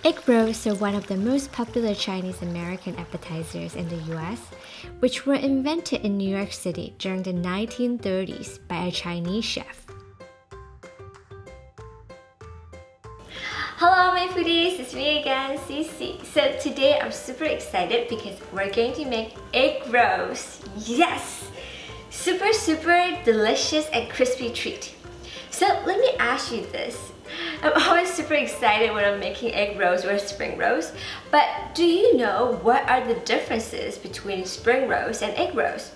Egg rolls are one of the most popular Chinese American appetizers in the US, which were invented in New York City during the 1930s by a Chinese chef. Hello my foodies, it's me again, CiCi. So today I'm super excited because we're going to make egg rolls. Yes! Super delicious and crispy treat. So let me ask you this. I'm always super excited when I'm making egg rolls or spring rolls, but do you know what are the differences between spring rolls and egg rolls?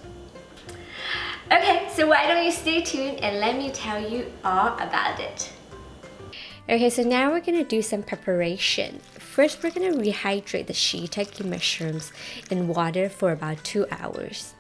Okay, so why don't you stay tuned and let me tell you all about it. Okay, so now we're gonna do some preparation. First, we're gonna rehydrate the shiitake mushrooms in water for about 2 hours.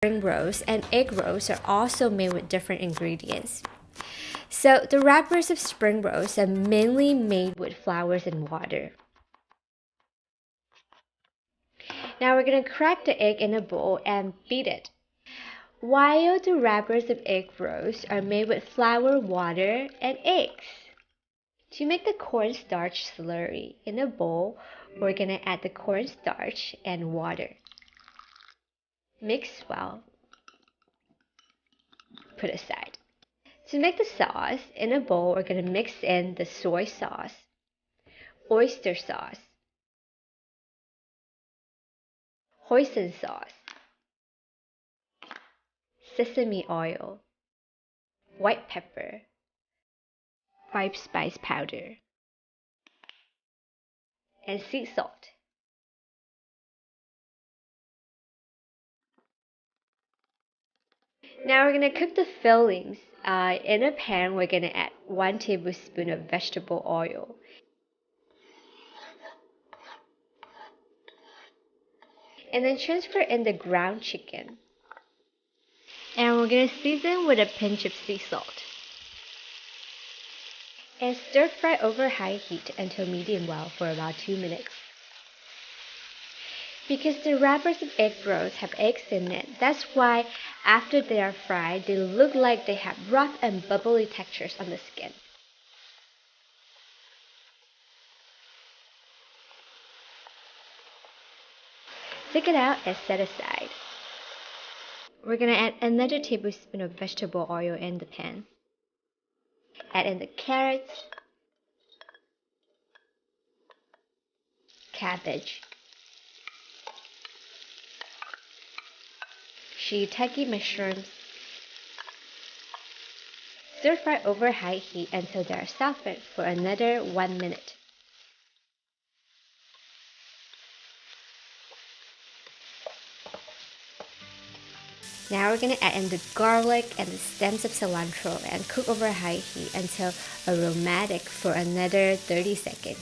Spring rolls and egg rolls are also made with different ingredients. So the wrappers of spring rolls are mainly made with flours and water. Now we're going to crack the egg in a bowl and beat it. While the wrappers of egg rolls are made with flour, water, and eggs. To make the cornstarch slurry in a bowl, we're going to add the cornstarch and water. Mix well. Put aside. To make the sauce, in a bowl, we're going to mix in the soy sauce, oyster sauce, hoisin sauce, sesame oil, white pepper, 5 spice powder, and sea salt. Now we're going to cook the fillings. In a pan, we're going to add 1 tablespoon of vegetable oil. And then transfer in the ground chicken. And we're going to season with a pinch of sea salt. And stir fry over high heat until medium well for about 2 minutes. Because the wrappers of egg rolls have eggs in it, that's why after they are fried, they look like they have rough and bubbly textures on the skin. Take it out and set aside. We're going to add another tablespoon of vegetable oil in the pan. Add in the carrots, cabbage, shiitake mushrooms. Stir fry over high heat until they are softened for another 1 minute. Now we're gonna add in the garlic and the stems of cilantro and cook over high heat until aromatic for another 30 seconds.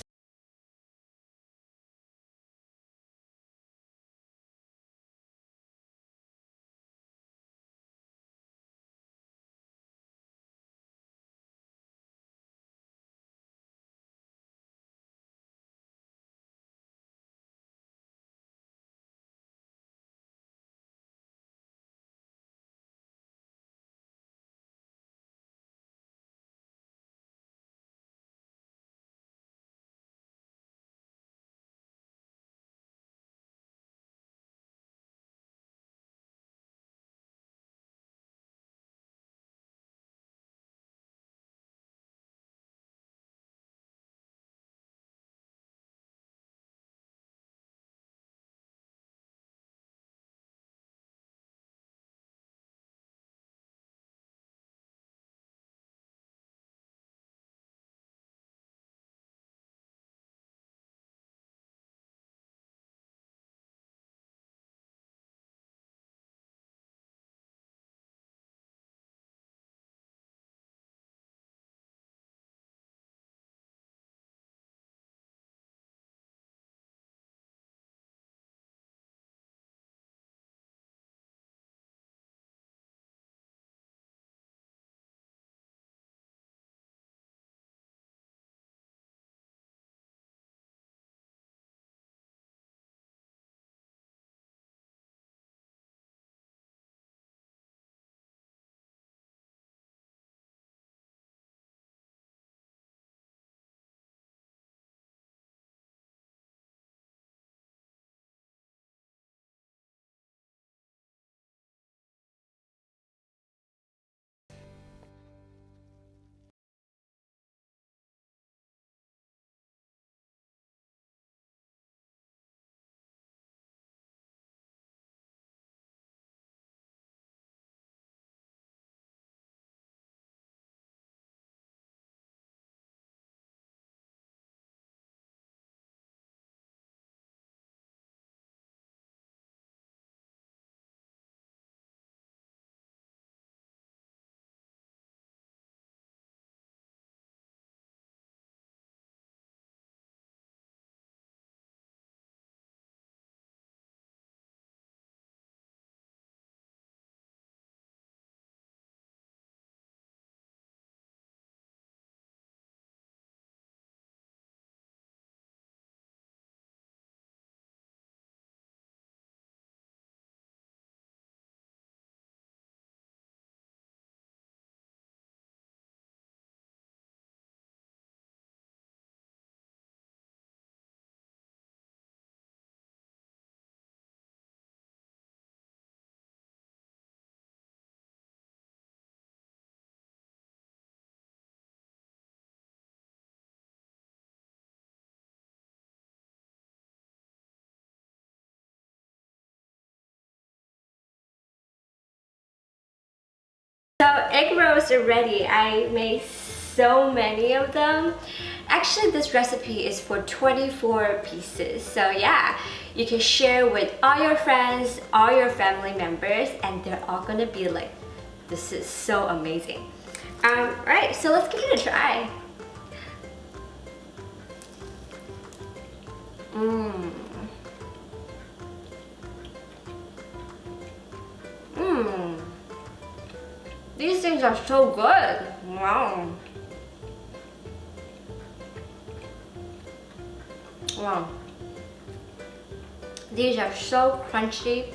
So egg rolls are ready. I made so many of them. Actually, this recipe is for 24 pieces. So yeah, you can share with all your friends, all your family members, and they're all gonna be like, this is so amazing. Right, so let's give it a try. Mmm. Mmm. These things are so good. Wow. Wow. These are so crunchy,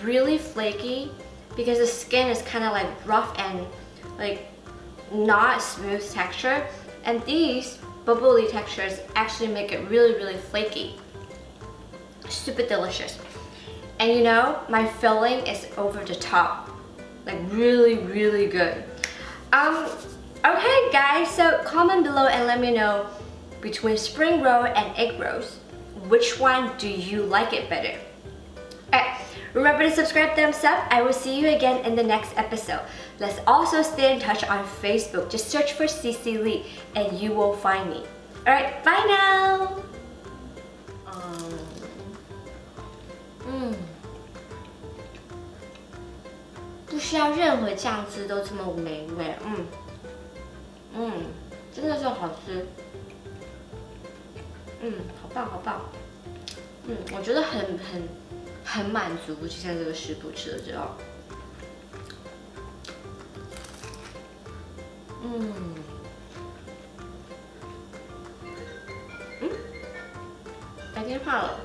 really flaky, because the skin is kind of like rough and like not smooth texture. And these bubbly textures actually make it really, really flaky. Super delicious. And you know, my filling is over the top. Like really, really good. Okay guys, so comment below and let me know between spring roll and egg rolls, which one do you like it better? Alright, remember to subscribe, thumbs up. I will see you again in the next episode. Let's also stay in touch on Facebook. Just search for CiCi Lee and you will find me. Alright, bye now! 需要任何酱汁都这么美味，真的是好吃，好棒好棒，我觉得很满足，就像这个食谱吃了之后，白电话了。